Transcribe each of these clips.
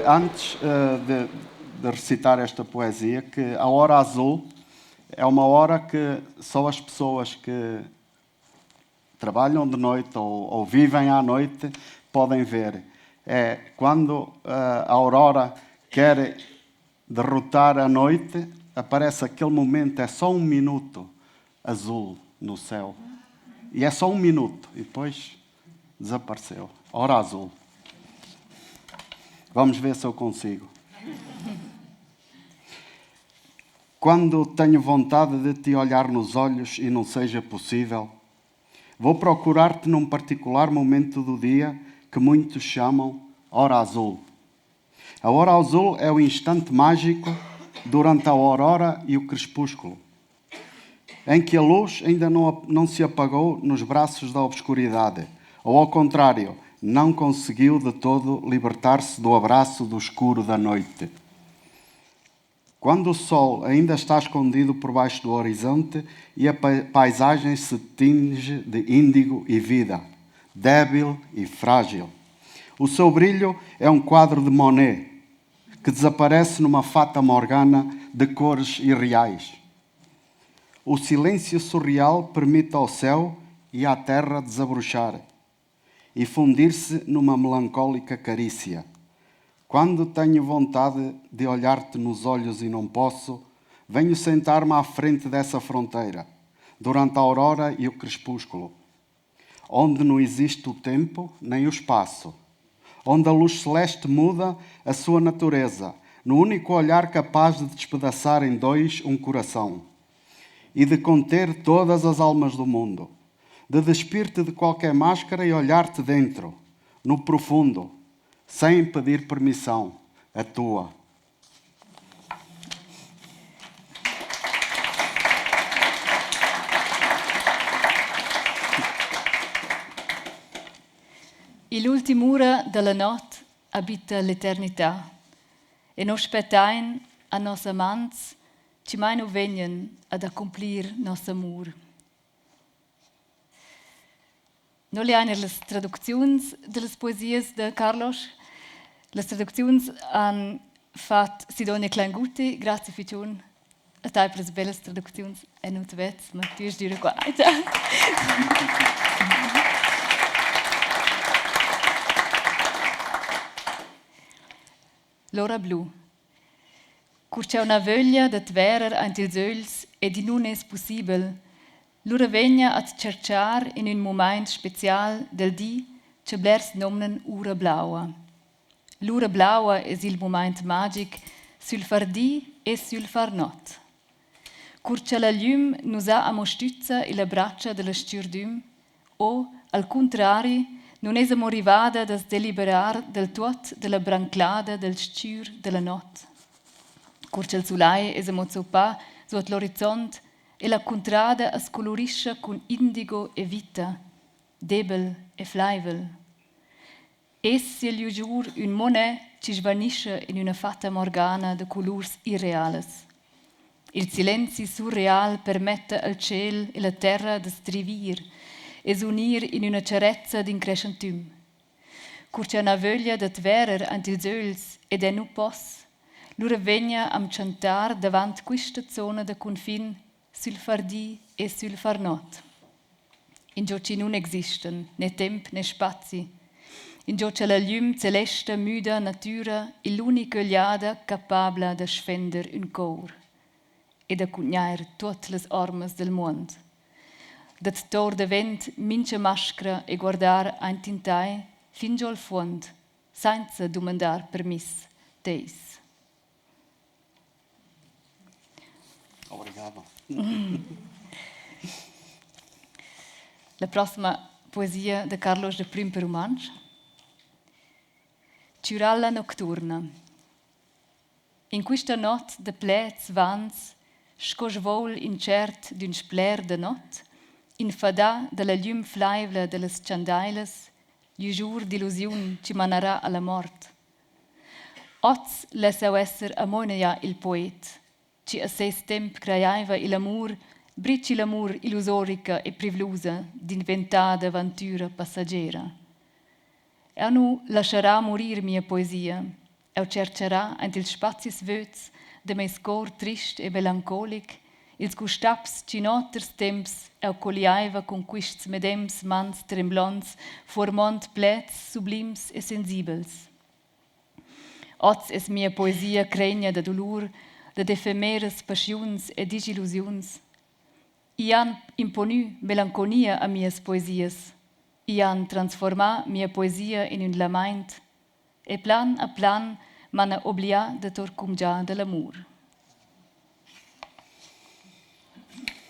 antes de recitar esta poesia, que a hora azul é uma hora que só as pessoas que trabalham de noite ou vivem à noite podem ver. É quando a aurora quer derrotar a noite, aparece aquele momento, é só um minuto azul no céu. E é só um minuto, e depois desapareceu. Hora azul. Vamos ver se eu consigo. Quando tenho vontade de te olhar nos olhos e não seja possível, vou procurar-te num particular momento do dia que muitos chamam hora azul. A hora azul é o instante mágico durante a aurora e o crepúsculo, em que a luz ainda não se apagou nos braços da obscuridade, ou ao contrário, não conseguiu de todo libertar-se do abraço do escuro da noite. Quando o sol ainda está escondido por baixo do horizonte e a paisagem se tinge de índigo e vida, débil e frágil. O seu brilho é um quadro de Monet, que desaparece numa fata morgana de cores irreais. O silêncio surreal permite ao céu e à terra desabrochar e fundir-se numa melancólica carícia. Quando tenho vontade de olhar-te nos olhos e não posso, venho sentar-me à frente dessa fronteira, durante a aurora e o crepúsculo, onde não existe o tempo nem o espaço, onde a luz celeste muda a sua natureza, no único olhar capaz de despedaçar em dois um coração e de conter todas as almas do mundo, de despir-te de qualquer máscara e olhar-te dentro, no profundo, sem pedir permissão, a tua. E l'ultima ora della notte abita l'eternità, e nos spetain a nos amants ci mai no venien ad accomplir nos amor. Non le eine les traducziuns de las poesies de Carlos. Les traducziuns han fat Sidonia Kleingutti, grazie ficiun. A tai per las belles traducziuns e non te vets, ma tu es dire qua. L'ora blu. Cur c'è una voglia de tverer ant ils öls e di nun es possibel, l'ora vegna a cercar in un moment special del di che blers nomnen ura blaua. L'ura blaua es il moment magic sul far di e sul far not. Cur c'è la llum nus ha a mostuzza e la braccia della stürdüm, o, al contrari, non esamo rivada das deliberar del tuot della branclada del stür della not. Cur c'è il sulai esamo zoppa suot l'orizzont e la contrada as colorisce con indigo e vita, debel e flaivel. Essi il jur un monet ci svanisce in una fata morgana de colors irreales. Il silenzio surreal permette al ciel e la terra de strivir e s'unir in una cerezza d'increscentum. Cur c'è una voglia de tverer ant ils öls ed è nu pos, l'ura vegna am chantar davant quista zona de confin sul far di e sul far not. In gio ci non existen né temp né spazi. In gio c'è la llum celeste müda natura e l'unica liada capabla de sfender un cor e de cugnair tutte les armes del mond. Dat tor de vent mince maschera e guardar ein tintai fin giò al fond, senza domandar permis teis. Obrigado. La prossima poesia de Carlos de Prim per Romansch. Ciuralla nocturna. In questa not de plets vans, scosvol incert d'un spler de not, in fada de la llum flaivla de las chandailas, gli jur d'illusion ci manarà alla mort. Oz lesau esser amoneia il poet, ci a ses temp creaiva il amor, brici l'amor illusorica e privlusa d'inventada aventura passaggera. E a nu lascerà morir mia poesia, Eu cercherà ant ils spazios vöts de meis cor trist e melancolic, ils gustaps cinoters temps eu coliaiva con quists medems mans tremblons, formont plets sublims e sensibels. Oz es mia poesia cregna de dolur, de efemeres passions e disillusions. I han imponu melanconia a mias poesias. I han transformà mia poesia in un lament. E plan a plan m'han obliat de torcumgià de l'amor.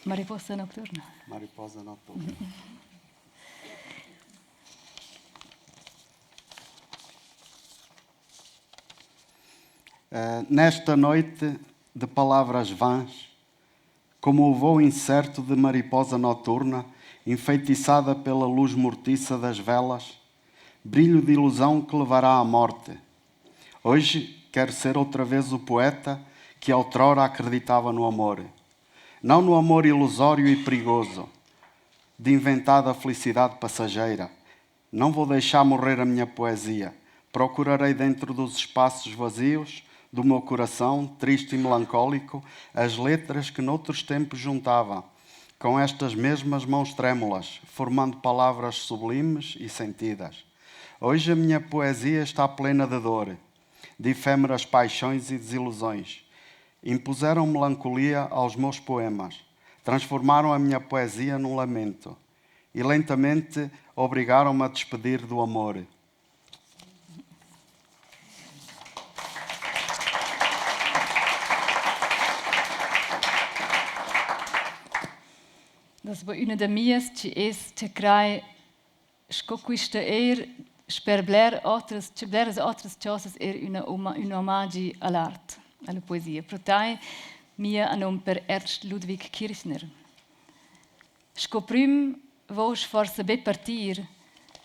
Mariposa nocturna. Mariposa notturna. Nesta noite de palavras vãs, como o voo incerto de mariposa noturna, enfeitiçada pela luz mortiça das velas, brilho de ilusão que levará à morte. Hoje quero ser outra vez o poeta que outrora acreditava no amor. Não no amor ilusório e perigoso, de inventada felicidade passageira. Não vou deixar morrer a minha poesia. Procurarei dentro dos espaços vazios do meu coração, triste e melancólico, as letras que noutros tempos juntava, com estas mesmas mãos trêmulas, formando palavras sublimes e sentidas. Hoje a minha poesia está plena de dor, de efêmeras paixões e desilusões. Impuseram melancolia aos meus poemas, transformaram a minha poesia num lamento e lentamente obrigaram-me a despedir do amor. Das war una de mias que es te crai scoquista sperbler outras cosas un omaggi all'arte, alla poesia. Protai mia a nom per Ernst Ludwig Kirchner. Scoprim vos forse be partir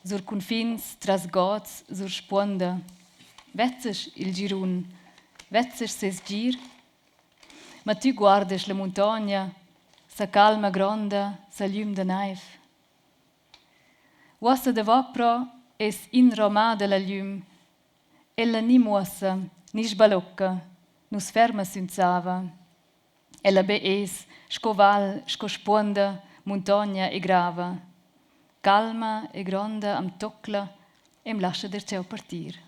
sur confins tras gods sur sponda. Vezzes il girun, vezzes ses gir, ma tu guardes la montagna, sa calma gronda, sa llum de naif. Uossa de vopro es in Roma de la llum, ella ni muossa, ni sbalocca, nus ferma s'unzava. Ella be es, sco val, sco sponda, montagna e grava. Calma e gronda am tocla, em lascia der ceu partir.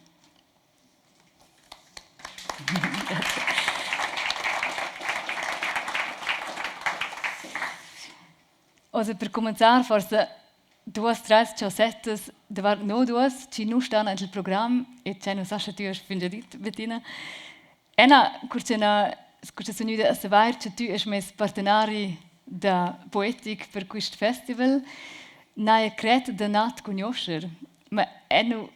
Also per cominciar, forse duas, tres ciasettas, no duas, ci nu stan nel programma e c'è non sascia tu fingerit, Bettina. Ena, curce sonuda a savoir, che tu es mes partenari da poetic per quist festival, nae cret de nat conoscer, ma enum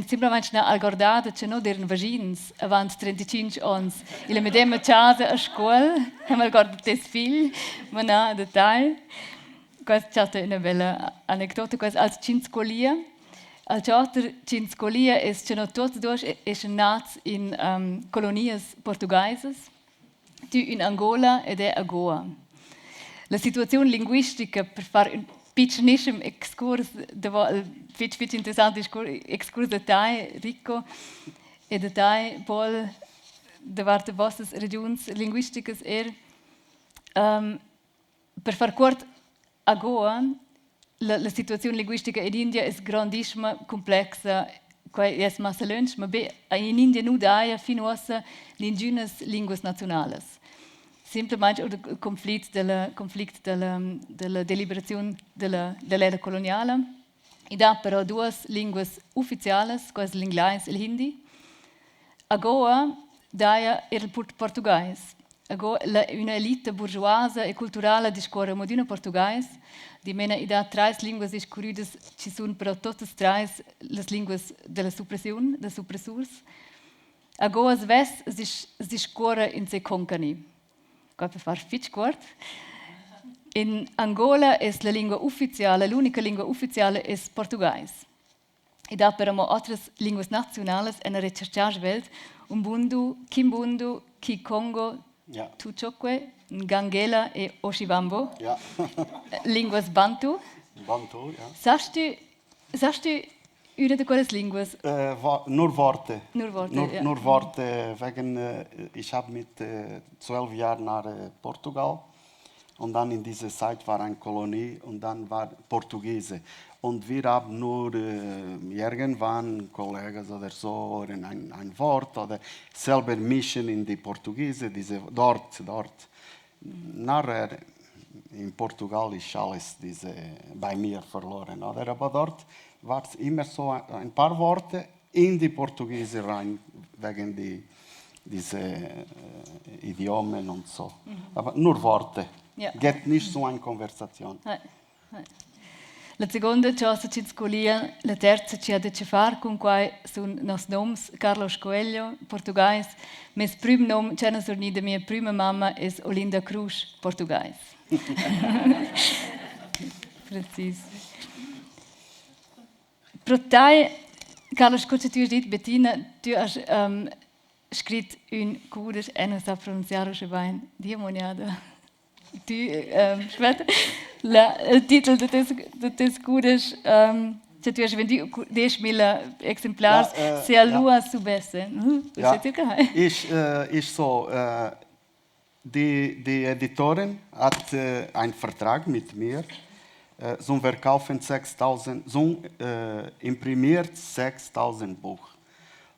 simplemente na algordada che no deren vagins avant 35 ans. Il me dem casa a scuola, hem algorda tes fill, ma na detai. Questa è una bella anedota, questa als cinscolia. Al chatter cinscolia es che no tots dos es nats in colonias portugaises, tu in Angola ed è a Goa. La situazione linguistica per fare un piccinissimo excurs, pitch interessante excurs detai, Rico e detai, Paul, da parte vostre regions linguisticas per far cort a Goa, la situazione linguistica in India è grandissima, complessa, è massa lunch, ma in India non daia fino a l'indigenas linguas nacionales. Semplicemente il conflitto della deliberazione dell'era coloniale. Ed ha però due lingue ufficiali, quelle l'inglese e l'hindi. A Goa daia il portoghese. Una elite bourgeoise e culturale discorre modino português, di mena ida tre linguas discorridas ci sono però totes tre le lingue della suppressione, da suppressors. A Goa si discorre in se concani. Per far fitch kort. In Angola è la lingua ufficiale, l'unica lingua ufficiale è português. E da però altre lingue nazionali e na ricercare welt Umbundu, Kimbundu, Kikongo, Tuchokwe, Ngangela e Oshibambo. Linguas Bantu. Bantu, ja. Sagst du una de quelles linguas? Nur Worte. Nur Worte, ja. Nur Worte. Ich habe mit 12 Jahren nach Portugal und dann in dieser Zeit war eine Kolonie und dann war Portugiese. Und wir haben nur irgendwann Kollegen oder so ein Wort oder selber mischen in die Portugiese, dort. Nachher in Portugal ist alles bei mir verloren. Oder? Aber dort war es immer so ein paar Worte in die Portugiese rein, wegen diese Idiomen und so. Aber nur Worte. Ja. Geht nicht so eine Konversation. Nein. La seconda cosa ci scolia, la terza ci ha da fare con quai sun nos noms Carlos Coelho, portugais, mes prim nom c'è na sorni da mia prima mamma es Olinda Cruz, portugais. Precis. Pro te, Carlos, cosa tu has dit, Bettina, tu has scritto un cudes e non sa pronunciare o bene, diamoniada. Tu, aspetta, il titolo de tes cudes, se tu has venduto 10.000 exemplares, se a lua subesse. Ja, ist so. Die Editorin hat einen Vertrag mit mir. Sie verkaufen 6.000, imprimiert 6.000 Buch.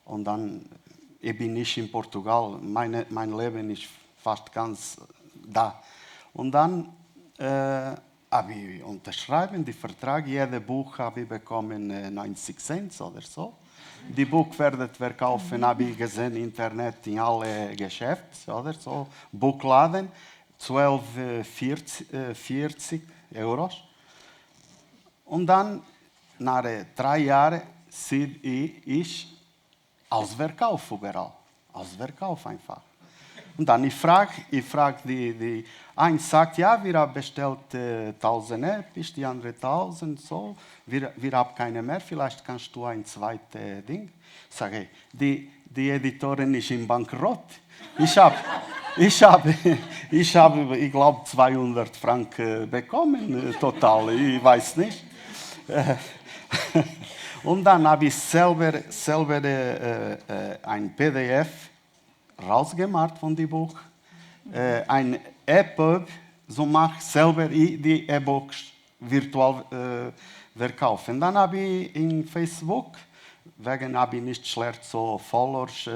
Und dann, ich bin nicht in Portugal, mein Leben ist fast ganz da. Und dann habe ich unterschrieben den Vertrag, jedes Buch habe ich bekommen 90 Cent oder so. Die Buch werden verkaufen, habe ich gesehen, Internet in alle Geschäfte oder so, Buchladen, 12,40 Euros. Und dann, nach 3 Jahren, sehe ich Ausverkauf überall. Ausverkauf einfach. Und dann ich frage die eins sagt, ja, wir haben bestellt 1000 Apps, die andere 1000, so. Wir haben keine mehr, vielleicht kannst du ein zweites Ding. Ich sage, die Editorin ist im Bankrott. Ich glaube, 200 Franken bekommen, total, ich weiß nicht. Und dann habe ich selber ein PDF rausgemacht von dem Buch. Ein EPUB, so mache ich selber die E-Books virtual verkaufen. Dann habe ich in Facebook, wegen habe ich nicht schlecht so Followers,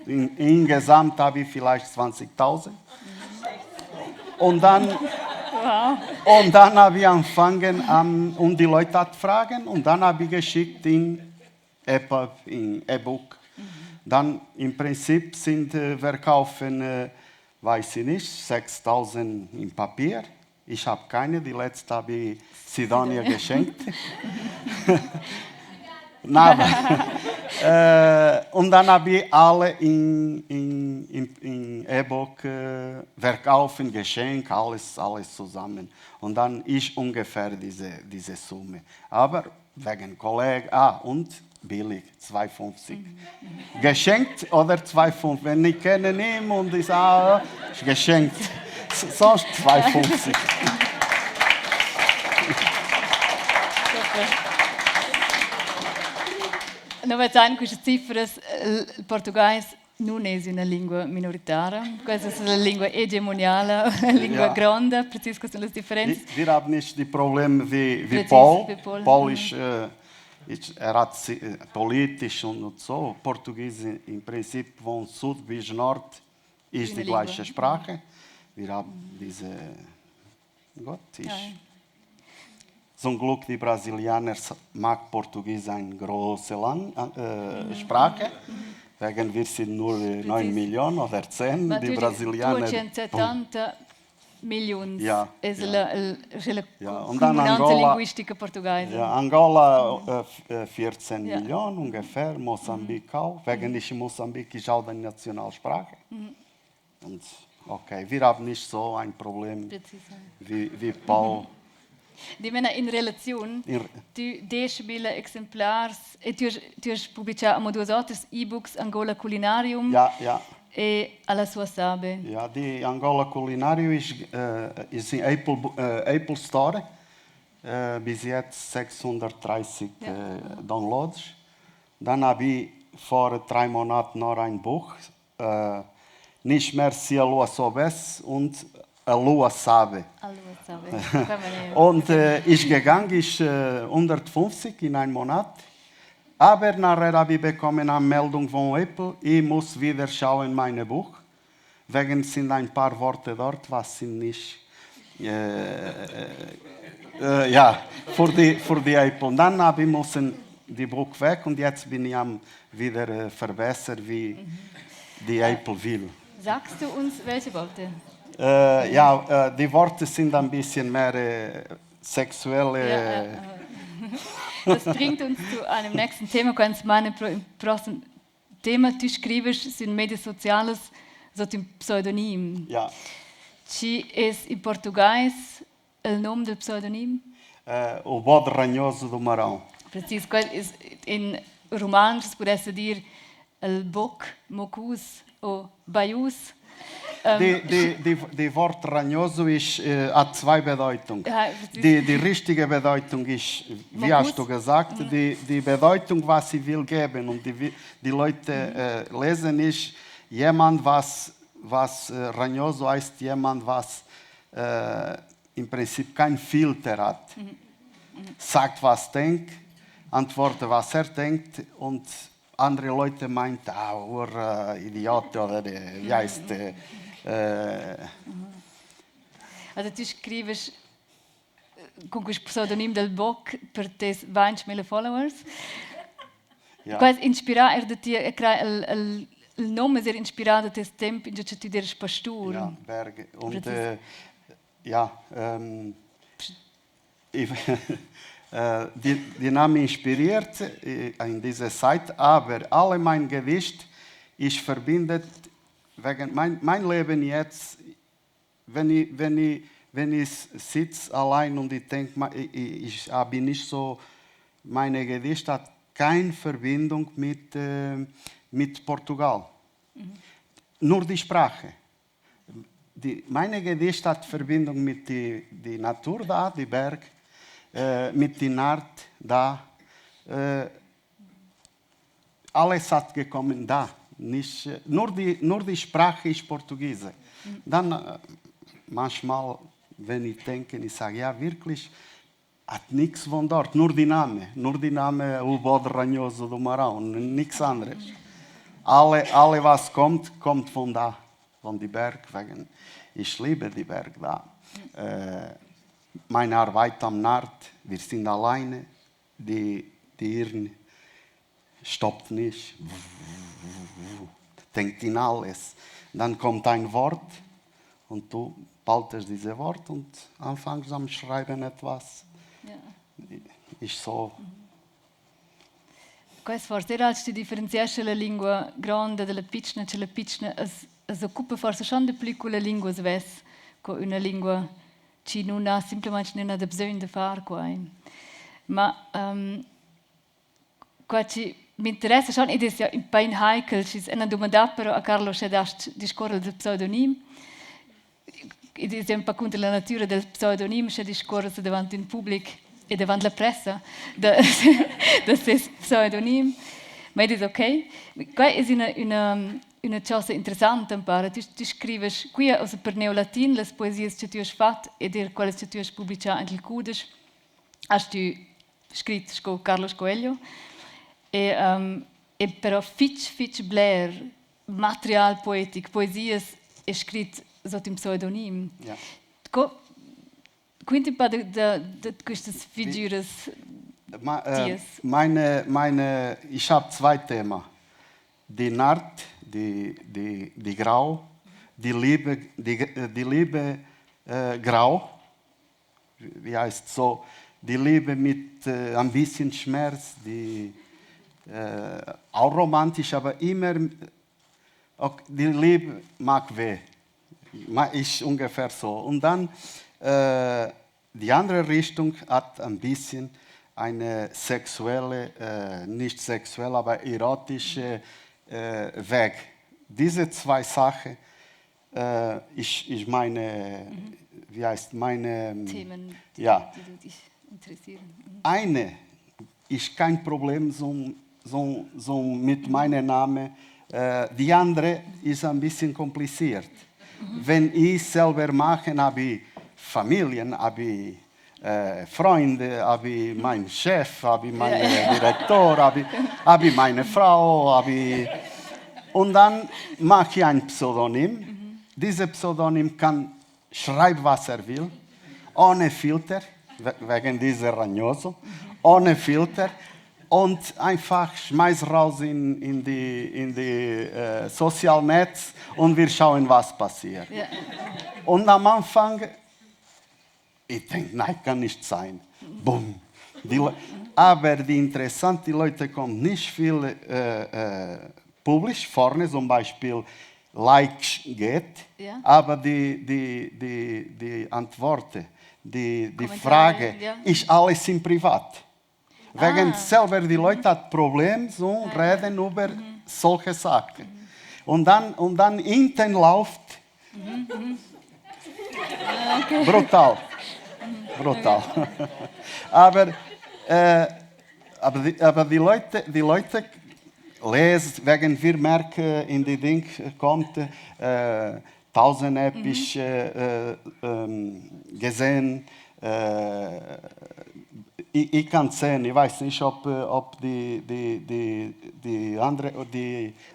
insgesamt habe ich vielleicht 20.000. Und dann habe ich angefangen, um die Leute zu fragen, und dann habe ich geschickt in EPUB, in E-Book. Dann im Prinzip verkaufen, weiß ich nicht, 6.000 in Papier. Ich habe keine, die letzte habe ich Sidonia geschenkt. Und dann habe ich alle in E-Book verkaufen, Geschenk, alles zusammen. Und dann ist ungefähr diese Summe. Aber wegen Kollegen, und billig, 2,50. Geschenkt oder 2,50. Wenn ich kenne ihn und ich sage, ist geschenkt. Sonst 2,50. Non vedo anche queste cifre, il portoghese non è una lingua minoritaria, questa è una lingua egemoniale, una lingua grande, precis queste sono le differenze. Wir haben nicht die Probleme wie Paul. Paul ist politisch und so. Portugiesisch im Prinzip von Süd bis Nord ist die gleiche Sprache. Wir haben diese zum Glück die Brasilianer mag Portugiesisch eine große Sprache. Wegen wir sind nur 9 Millionen oder 10. Ma die Brasilianer. 270 milioni. Ja, è la Und dann comunanza linguistica portoghese. Ja, Angola 14 Millionen ungefähr, Mosambik auch. Wegen Mosambik ist auch die Nationalsprache. Und okay, wir haben nicht so ein Problem wie Paul. Die Männer in Relation, tu 10.000 exemplares e tu has pubblicato 2 outros e-books, Angola Culinarium e Alla sua sabe. Ja, die Angola Culinarium ist in Apple Store. bis jetzt 630 Downloads. Dann habe ich vor 3 Monaten noch ein Buch, nicht mehr Se a Lua Soubesse und A Lua Sabe. Und ist gegangen, ist 150 in einem Monat. Aber nachher habe ich bekommen eine Meldung von Apple, ich muss wieder schauen in mein Buch. Wegen sind ein paar Worte dort, was sind nicht für die Apple. Und dann habe ich müssen die Buch weg und jetzt bin ich am wieder verbessern, wie die Apple will. Sagst du uns welche Worte? Die Worte sind ein bisschen mehr sexuelle. Das bringt uns zu einem nächsten Thema. Im próximo tema tu escreves em mídias sociais sob um pseudonym. Ja. Ci es em português o nome do pseudonym? O bode ranhoso do Marão. Preciso, em romanos se pudesse dizer el boc mocus ou baius. Die Wort ranhoso hat zwei Bedeutungen. Die richtige Bedeutung ist, wie hast du gesagt, die Bedeutung, was sie will geben und die Leute lesen, ist jemand, was ranhoso heißt, jemand, was im Prinzip kein Filter hat. Sagt, was denkt, antwortet, was denkt und andere Leute meinen, Idiot oder wie heißt Also tu escreves com o pseudonimo del Boc per tes 20.000 followers. Ja. Quais inspirar de ti il nome sehr inspirato tes tempo in que tu eres pastor. Ja, Berge. Und die Name inspiriert in dieser Zeit, aber alle mein Gewicht ist verbindet wegen mein Leben jetzt, wenn ich sitze allein und ich denke, ich bin nicht so, meine Gewicht hat keine Verbindung mit Portugal. Nur die Sprache. Meine Gewicht hat Verbindung mit der Natur da, die Berg, mit der Nacht da. Alles hat gekommen da. Nicht, nur die Sprache ist Portugiese. Dann manchmal, wenn ich denke, ich sage, ja wirklich, hat nichts von dort, nur die Name, o bode ranhoso do Marão, nichts anderes. Alle was kommt von da, von die Berg, wegen ich liebe die Berg da. Meine Arbeit am Nacht, wir sind alleine, die Hirn stoppt nicht. Denkt in alles. Dann kommt ein Wort und du behaltest dieses Wort und anfängst am Schreiben etwas. Ja. Ist so. Quais forse era di differenziasce la lingua grande dalla piccola, cioè la piccola es occupa forse schon de piccola lingua sves, con una lingua ci non ha semplicemente non ha bisogno di fare qua. Ma qua ci mi interessa schon, ed è un po' heikel, ci è una domanda però a Carlo Schedast discorre del pseudonym. Ed è un po' contro la natura del pseudonym, c'è discorre davanti un pubblico e davanti alla pressa da stesso pseudonym. Ma ed è ok. Qua è una cosa interessante, impara. Tu scrivi qui also per Neolatin, le poesie che tu hai fatto e quelle che tu hai pubblicato anche il Cudes. Hast tu scritto con Carlos Coelho. E però fitch Blair, material poetico, poesias è scritto sotto un pseudonym. Ja. Quindi un po' di queste figure. Ich habe zwei Themen. Die Nacht, die Grau, die Liebe Grau, wie heißt so, die Liebe mit ein bisschen Schmerz, auch romantisch, aber immer, die Liebe mag weh. Ist ungefähr so. Und dann die andere Richtung hat ein bisschen eine sexuelle, nicht sexuelle, aber erotische Weg. Diese zwei Sachen ist meine, wie heißt meine Themen, ja. interessieren. Eine ist kein Problem so mit meinem Namen. Die andere ist ein bisschen kompliziert. Wenn ich selber mache, habe ich Familien, habe ich Freunde, habe ich meinen Chef, habe ich meinen Direktor, habe ich meine Frau, und dann mache ich ein Pseudonym. Dieses Pseudonym kann schreiben, was er will, ohne Filter, wegen dieser Ragnoso, ohne Filter. Und einfach schmeiß raus in die Sozialnetz und wir schauen, was passiert. Ja. Und am Anfang, ich denke, nein, kann nicht sein. Boom. Aber die interessante Leute kommen nicht viel publisch vorne, zum Beispiel Likes geht, Ja. aber die Antworten, die Kommentare, Frage, ja. ist alles im Privat. Wegen selber die Leute hat Probleme so reden über solche Sachen. Und dann hinten läuft brutal. Brutal. aber die Leute lesen, wegen wir merken, in die Ding kommt 1000 Episch gesehen. Ich kann sehen, ich weiß nicht, ob die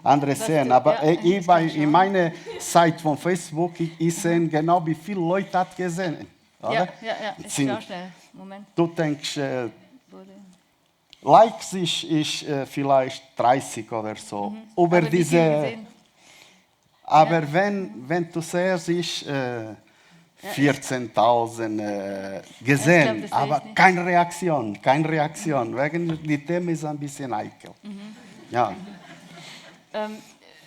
andere sehen, aber in meiner Seite von Facebook, ich sehe genau, wie viele Leute hat gesehen. Oder? Ja, ich schau schnell. Moment. Du denkst, Likes ist vielleicht 30 oder so. Über Aber wie viel diese, gesehen? aber wenn du siehst, ist 14.000 gesehen, das sehe ich aber nicht. keine Reaktion. Wegen die Themen ist ein bisschen heikel. Ja.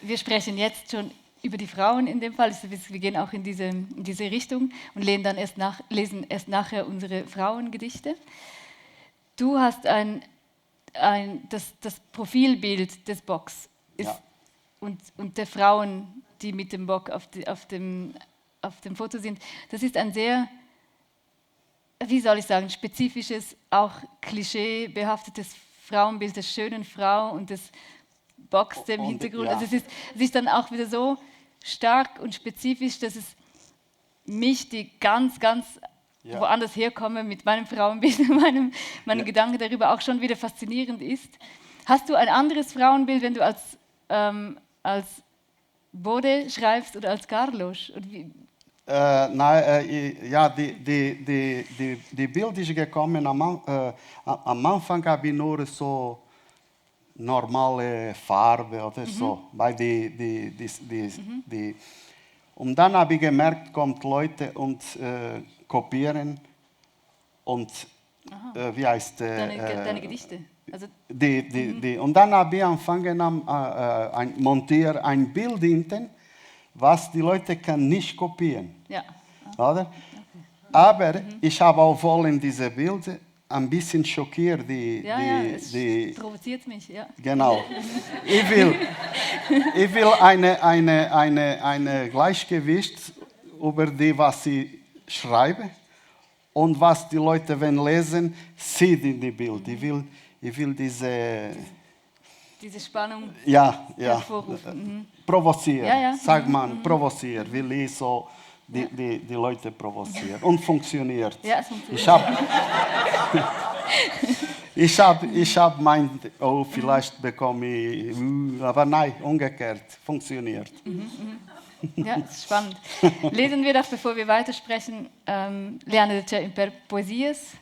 Wir sprechen jetzt schon über die Frauen in dem Fall. Also wir gehen auch in diese Richtung und lesen erst nachher unsere Frauengedichte. Du hast das Profilbild des Bocks ist, Ja. und der Frauen, die mit dem Bock auf dem Foto sind. Das ist ein sehr, wie soll ich sagen, spezifisches, auch klischeebehaftetes Frauenbild der schönen Frau und des Bocks im Hintergrund. Ja. Also es ist dann auch wieder so stark und spezifisch, dass es mich, die ganz woanders herkomme mit meinem Frauenbild, meinem Gedanken darüber auch schon wieder faszinierend ist. Hast du ein anderes Frauenbild, wenn du als Bode schreibst oder als Carlos? Ja, die Bild ist gekommen, am Anfang habe ich nur so normale Farbe oder so. Weil und dann habe ich gemerkt, kommt Leute und kopieren und wie heißt Deine Gedichte. Also, und dann habe ich angefangen, montiere ein Bild hinten, was die Leute kann nicht kopieren. ja. Oder? Aber ich habe auch wollen diese Bilder ein bisschen schockiert. Es provoziert mich, ja. Genau. Ich will eine Gleichgewicht über die, was ich schreibe und was die Leute, wenn lesen, sieht in die Bild. Ich will diese Spannung hervorrufen. Provozieren. Ja. Sag man, provozieren. Will ich so die Leute provozieren. Und funktioniert. Ja, es funktioniert. Ich hab meint, oh, vielleicht bekomme ich, aber nein, umgekehrt, funktioniert. Ja, das ist spannend. Lesen wir doch, bevor wir weitersprechen, Leandro per poesias.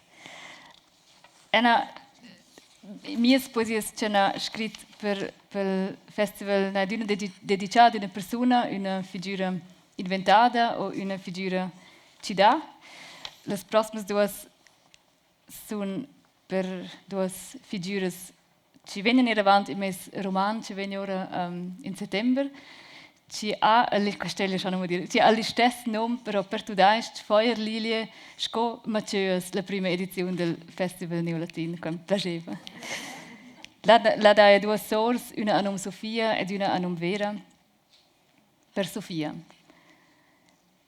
Minhas poesias c'è scritto per il festival di una dedicata a una persona, una figura inventata o una figura ci dà. Le prossime duas sono per due figure ci vengono davanti in mes roman, ci vengono ora in settembre. Ci ha il castello, ci ha lo stesso nome, però per tu dai Feuerlilie, sco Mathieu, la prima edizione del Festival Neolatin, come piaceva. La dai due sorelle, una a nome Sofia ed una a nome Vera. Per Sofia.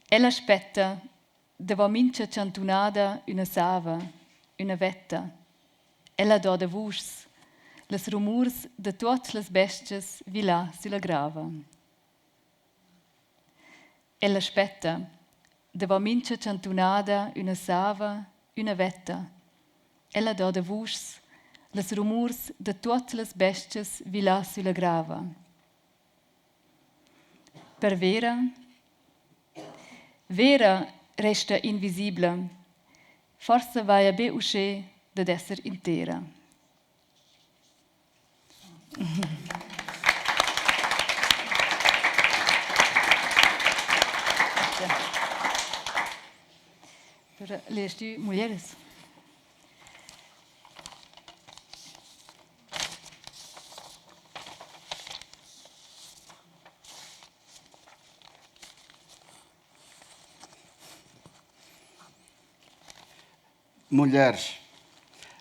Ella aspetta, dopo mincia cantonada, una sava, una vetta. Ella dà da vuschs, les rumurs de tuot las bestias vi là sulla grava. Ella aspetta, dava mincha cantunada, una sava, una vetta. Ella dà da vuschs, les rumurs de tuot las bestias vi là sulla grava. Per Vera resta invisibile. Forse vai a be uscire da esser intera. Para ler tu mulheres. Mulheres.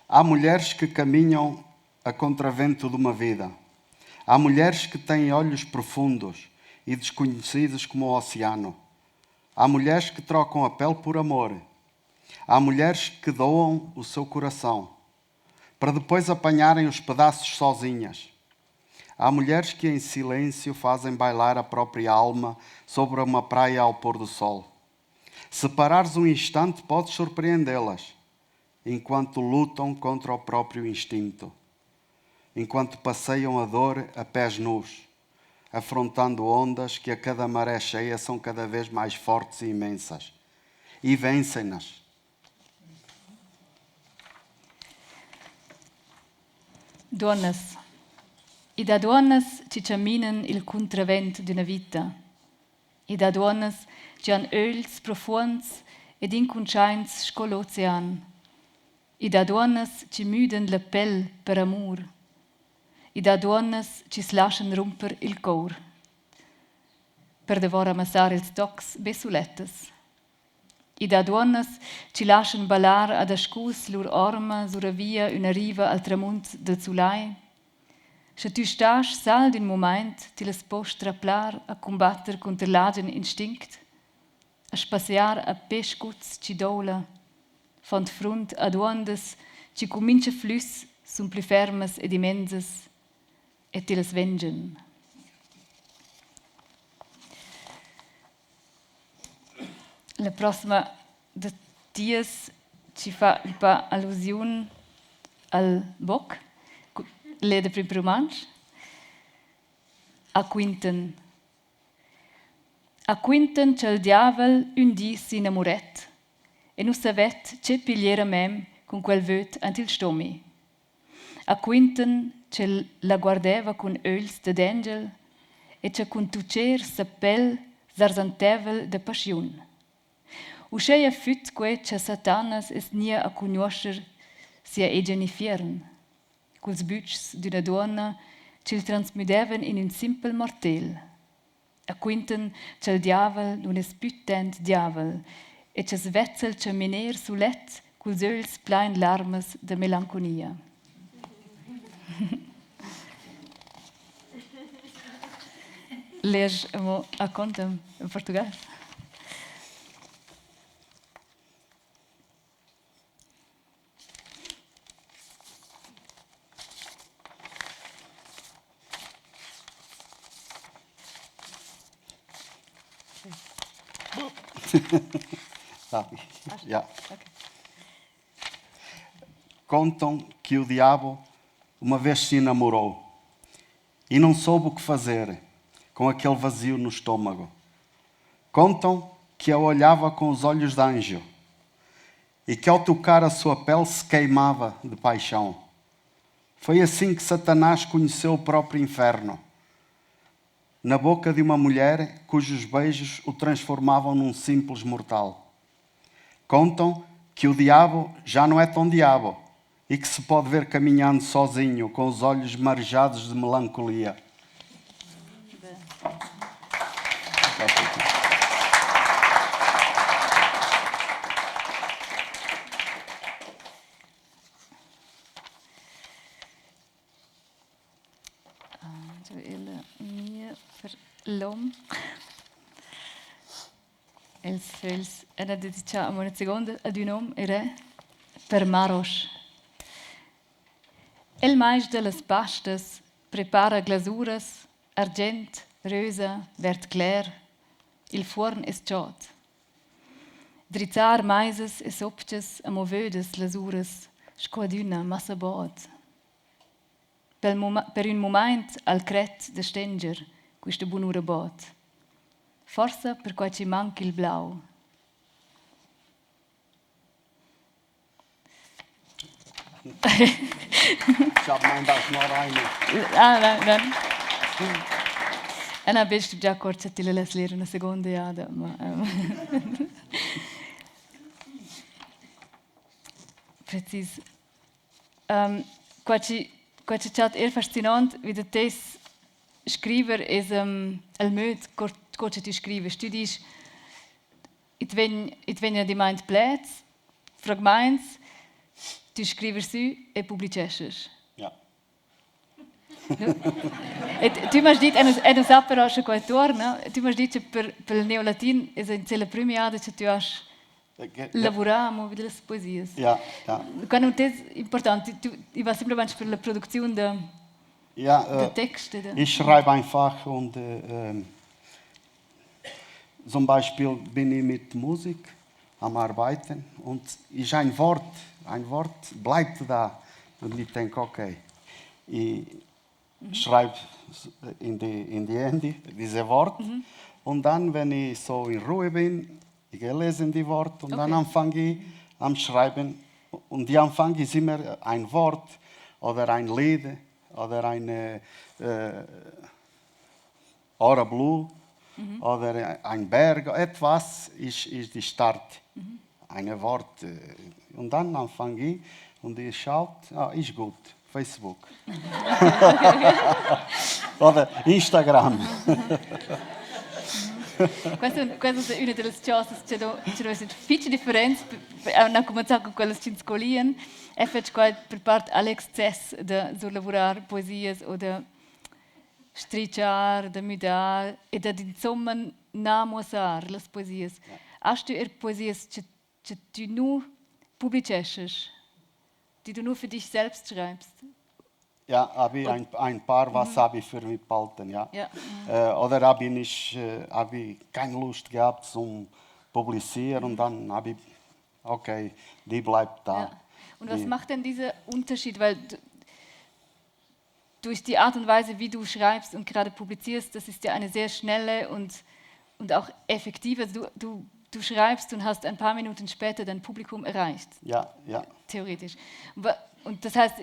Há mulheres que caminham a contravento de uma vida. Há mulheres que têm olhos profundos e desconhecidos como o oceano. Há mulheres que trocam a pele por amor. Há mulheres que doam o seu coração para depois apanharem os pedaços sozinhas. Há mulheres que em silêncio fazem bailar a própria alma sobre uma praia ao pôr do sol. Se parares um instante, podes surpreendê-las, enquanto lutam contra o próprio instinto, enquanto passeiam a dor a pés nus, afrontando ondas que a cada maré cheia são cada vez mais fortes e imensas, e vencem-nas. Donnas. E da donnas ci camminano il contravent d'una vita. E da donnas ci han öls profunds ed inconscients sco l'ocean. E da donnas ci müden la pelle per amor. E da donnas ci slascian romper il cor. Per devor amassar ils tocs besulettes. E da donnas ci lascian ballar ad ascus lur orma sur via una riva al tramunt del Sulai. Se tu stas sal din moment ti les post traplar a combatter contra l'agen instinct, a spasear a pescuts ci doula, font front ad ondas ci comincia flüss sun pli fermas ed immensas, e ti les vengen. La prossima de dies ci fa un pa allusione al boc, le de prim romansch, a Quinten. A Quinten c'è il diavel un dì si innamoret e non savet c'è pigliera mem con quel vöt ant il stomi. A Quinten c'è la guardeva con öls de d'angel e c'è con tucer s'appel zarsantevel de passion. Usceia füt quei c'è satanas es nia a conoscer sia egenifiern. Culs bütschs d'una donna c'il transmudeven in un simpel mortel. A Quinten c'è il diavel non es pütent diavel e c'è svetzel c'è miner su let culs öls plein larmes de melanconia. Lês a conta em português? Yeah. Okay. Contam que o diabo uma vez se namorou e não soube o que fazer com aquele vazio no estômago. Contam que a olhava com os olhos de anjo e que ao tocar a sua pele se queimava de paixão. Foi assim que Satanás conheceu o próprio inferno, na boca de uma mulher cujos beijos o transformavam num simples mortal. Contam que o diabo já não é tão diabo e que se pode ver caminhando sozinho, com os olhos marejados de melancolia. L'om. Els fels era dedicar a una seconda ad un om era per Maros. El mais de las pastas prepara glasuras, argent, rosa, vert clair. Il forn es ciot. Drizzar maises e sopches a movedes lasuras, squaduna massa bod. Per un moment al cret de stenger, questa bunura bod. Forse per quai ci manca il blau. Ich habe mein das noch eine. Nein. Ana bist già corta ti le lere una seconda jada, ma precis. Quaci chat fascinant wie de tes scriver is al möd corta ti scrive. Tu dis it vegna di mind plats, fragments, tu scriver su e publicesces. Ja. Tu m'has dit, e non sapere se qua torna, tu m'has dit che per il neolatin è la prima jada che tu has lavorato con le poesie. Ja. Quando è importante, ich war simplemente per la produzione der Texte. Ich schreibe einfach und zum Beispiel bin ich mit Musik am Arbeiten und ist ein Wort bleibt da und ich denke, okay, ich schreibe in die Handy dieses Wort und dann, wenn ich so in Ruhe bin, ich lese die Wort und dann anfange ich am Schreiben und die Anfang ist immer ein Wort oder ein Lied oder eine Aura Blue oder ein Berg, etwas ist die Start, ein Wort. Und dann anfange ich und ich schaue, ist gut, Facebook. Oder Instagram. Questa è una delle cose che c'è una difficile differenza, hanno cominciato con quelle cincolien, e faccio per parte Alex Cess di lavorare poesie o di stricciare, di mudare e di insomma namosare le poesie. Hast du poesie che tu nur publicesses, die du nur für dich selbst schreibst? Ja, habe ich ein paar, was habe ich für mich behalten, ja. Oder habe ich keine Lust gehabt zum Publizieren und dann habe ich, okay, die bleibt da. Ja. Und was macht denn dieser Unterschied? Weil durch die Art und Weise, wie du schreibst und gerade publizierst, das ist ja eine sehr schnelle und auch effektive. Du schreibst und hast ein paar Minuten später dein Publikum erreicht. Ja. Theoretisch. Und das heißt,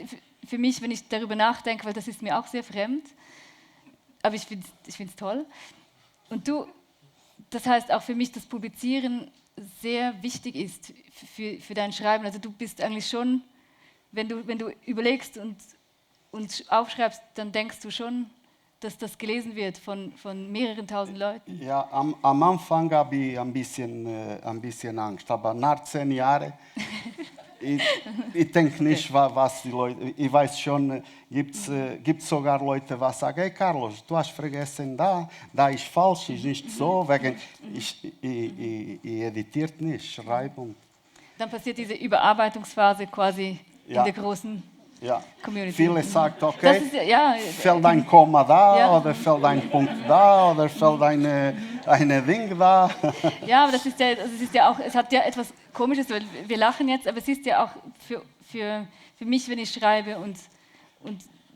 für mich, wenn ich darüber nachdenke, weil das ist mir auch sehr fremd, aber ich finde es toll. Und das heißt auch für mich, dass Publizieren sehr wichtig ist für dein Schreiben. Also du bist eigentlich schon, wenn du überlegst und aufschreibst, dann denkst du schon, dass das gelesen wird von mehreren tausend Leuten. Ja, am Anfang habe ich ein bisschen Angst, aber nach 10 Jahren, ich denke nicht, was die Leute, ich weiß schon, gibt sogar Leute, die sagen, hey Carlos, du hast vergessen, da ist falsch, ist nicht so, wegen, ich editiert nicht, schreibe. Dann passiert diese Überarbeitungsphase quasi in der großen Community. Viele sagen, okay, ja, fällt ein Komma da oder fällt ein Punkt da oder fällt eine Ding da. Ja, aber das ist ja auch, es hat ja etwas Komisches, weil wir lachen jetzt, aber es ist ja auch für mich, wenn ich schreibe und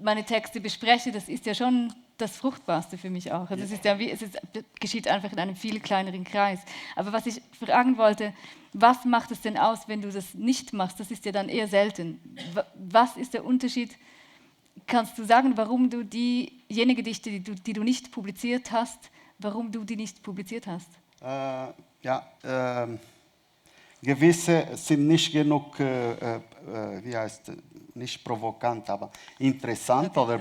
meine Texte bespreche, das ist ja schon das Fruchtbarste für mich auch. Also es geschieht einfach in einem viel kleineren Kreis. Aber was ich fragen wollte, was macht es denn aus, wenn du das nicht machst? Das ist ja dann eher selten. Was ist der Unterschied? Kannst du sagen, warum du diejenigen Gedichte, die du nicht publiziert hast, warum du die nicht publiziert hast? Gewisse sind nicht genug, nicht provokant, aber interessant oder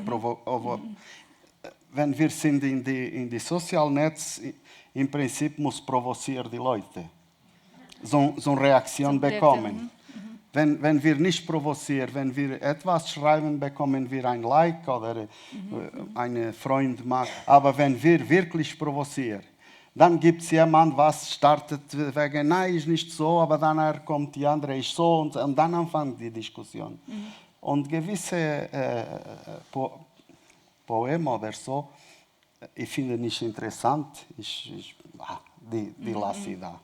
wenn wir sind in die sozialen Netz, im Prinzip muss provozieren die Leute. So eine Reaktion bekommen. Wenn wir nicht provozieren, wenn wir etwas schreiben, bekommen wir ein Like oder ein Freund mag. Aber wenn wir wirklich provozieren, Dann gibt es jemand, was startet wegen, nein, ist nicht so, aber dann kommt die andere, ist so und dann anfängt die Diskussion. Und gewisse Poeme oder so, ich finde nicht interessant, die lasse ich da.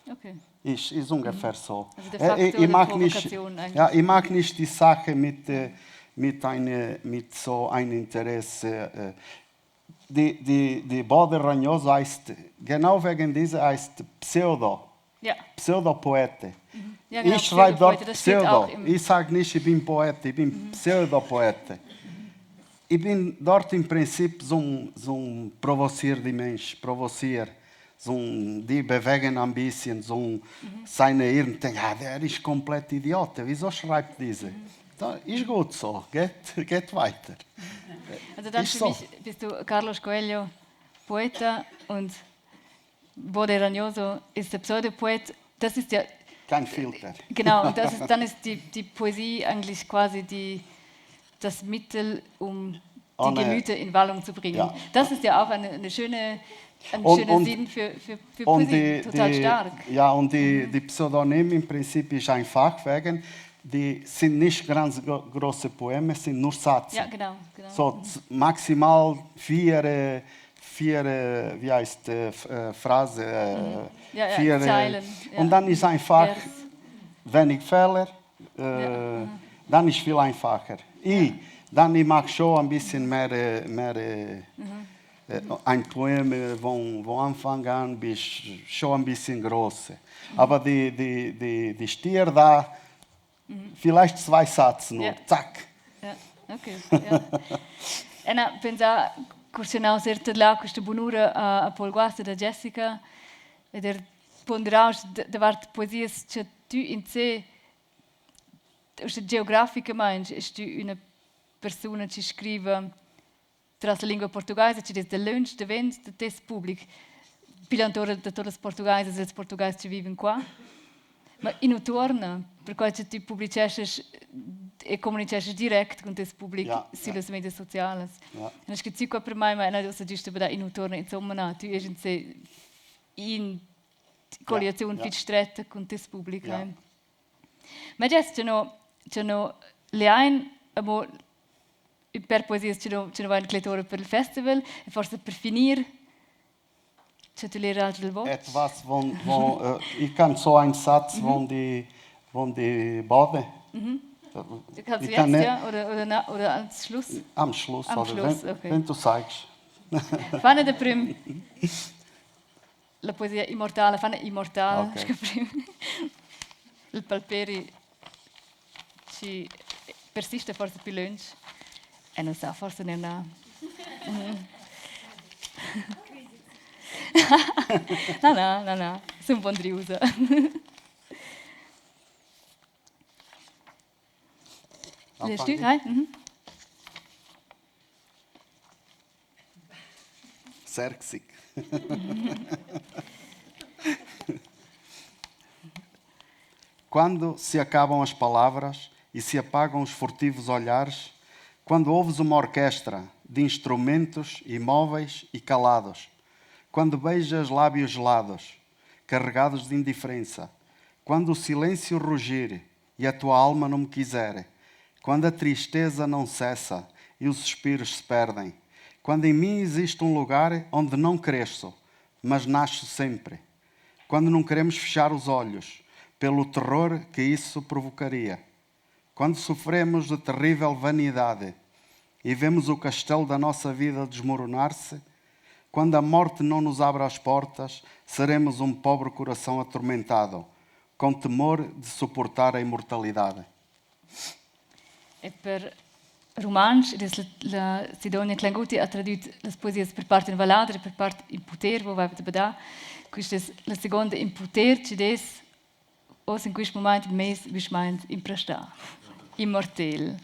Okay. Ist ungefähr so. Also de facto Ich eine mag nicht, Provokation eigentlich. ja, ich mag nicht die Sache mit so einem Interesse. Die Boder Ragnoso heißt, genau wegen dieser heißt Ja. Pseudopoete. Ja, genau, Ich schreibe dort Pseudopoete, das steht Pseudo. auch im- Ich sage nicht, ich bin Poet, ich bin Pseudopoete. Ich bin dort im Prinzip so ein provozierender Mensch, die bewegen ein bisschen, seine Hirn denken, ja, der ist komplett Idiot, wieso schreibt diese? Da ist gut so, geht weiter. Also dann Ist für so. mich bist du Carlos Coelho, Poeta, und Bode Ragnoso ist der Pseudopoet. Das ist ja, Kein Filter. genau, und dann ist die Poesie eigentlich quasi das Mittel, um die Ohne- Gemüter in Wallung zu bringen. Ja. Das ist ja auch ein schöner Und- Sinn für Und Poesie, total stark. Ja, und die Pseudonyme im Prinzip ist einfach wegen, die sind nicht ganz große Poeme, sind nur Sätze. Ja, genau. So maximal vier wie heißt Phrase, Ja, ja, vier, Zeilen, ja. und dann ist einfach Vers. wenig Fehler, dann ist viel einfacher. Dann ich mag schon ein bisschen mehr ein Poem von Anfang an bis schon ein bisschen groß. Aber die Stier da, vielleicht 2 Sätze nur, Ja. zack. Ja, ok. Ja. Ena pensa cursionau certa là questa bonura a Paul Guasta da Jessica ed ponderaus davart poesias che tu in sé geograficamente és tu una persona que scrive tra la língua portuguesa, que desde longe de vento de desse público, pilantora de todas as portuguesas e os portugueses que vivem cá. Mas e não torna, porque tu publicaste e comunicaste direto com esse público Ja, nas mídias sociais. Ja. E acho que tu para mim, mas não sei se e não torna, insomma, não, tu és in coliazione Ja. più stretta con esse público. Ja. Mas c'è no le ein, amo per poesia c'è no ein Klettore per il festival e forse per finire c'è tu le altro del voto. Etwas, ich kann so einen Satz von die Bode. Kannst du Ich kann jetzt, nicht- ja? Oder als Schluss? Am Schluss, Am oder Schluss, wenn, okay. wenn du sagst. Fanno da prim la poesia immortale, fanno immortale, Ok. okay. Prim. Il Palperi ci persiste forse più lungo e non sa, forse non ha. No, sono un po' driusa. Leest u? Hi? Sexy. Quando se acabam as palavras e se apagam os furtivos olhares, quando ouves uma orquestra de instrumentos imóveis e calados, quando beijas lábios gelados, carregados de indiferença, quando o silêncio rugir e a tua alma não me quiser, quando a tristeza não cessa e os suspiros se perdem, quando em mim existe um lugar onde não cresço, mas nasço sempre, quando não queremos fechar os olhos pelo terror que isso provocaria, quando sofremos de terrível vanidade e vemos o castelo da nossa vida desmoronar-se, quando a morte não nos abre as portas, seremos um pobre coração atormentado, com temor de suportar a imortalidade. E per romanci, la Sidonia Clanguti ha tradotto le poesie per parte in Valadre, per parte in Puter, wo wir da. Questa è la seconda in Puter, ci des, os in questo momento mes meint in Presta, immortel.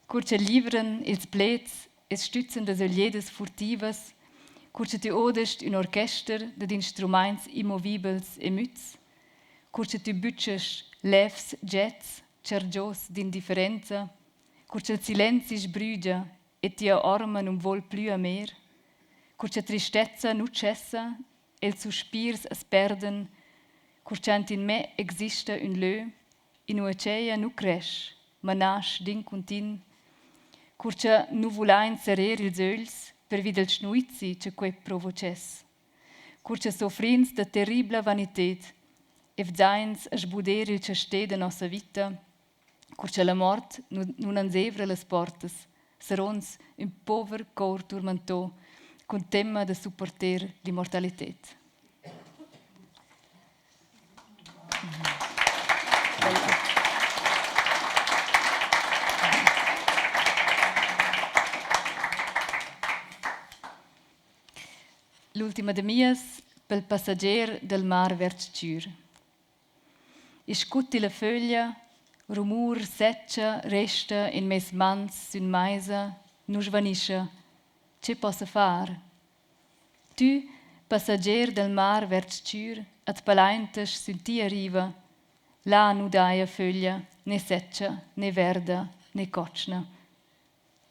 Curce livren ils plets, es stützen des jedes furtivas, curce tu odest un orchester de instruments immovibels e müts, curce tu butches levs jets, cergios d'indifferenza, curce il silenzio sbrügia e ti orma non vol più a mer, curcia tristezza nu cessa, el suspirs as perden, curciant in me exista un lö, in uaceia nu cresce, ma nasce din continu, curcia nu vulain serer ils öls per vid el schnuizzi ce quei provoces, curcia soffrins da terribla vanitet, evzains a sbuder il ceste da nossa vita, curcia la mort nun ansevra las portas, serons un pover cor turmentò, con tema de supporter l'immortalitet. L'ultima de mias pel passager del mar vers Tschür. Iscutti la foglia, rumur seccia resta in mes mans sün maisa, nu svanisce. Ce possa far? Tu, passager del mar vers Tschür, at palaintes sün tia riva, là nu daia foglia, ne seccia, ne verda, ne cocna.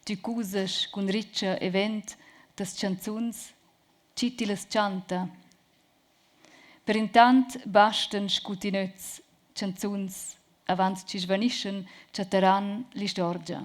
Tu cusas cun riccia e vent tas chanzuns, citi las chanta. Per intant bastan scutinöz chanzuns, avant ci svanischen, chatteran li storgia.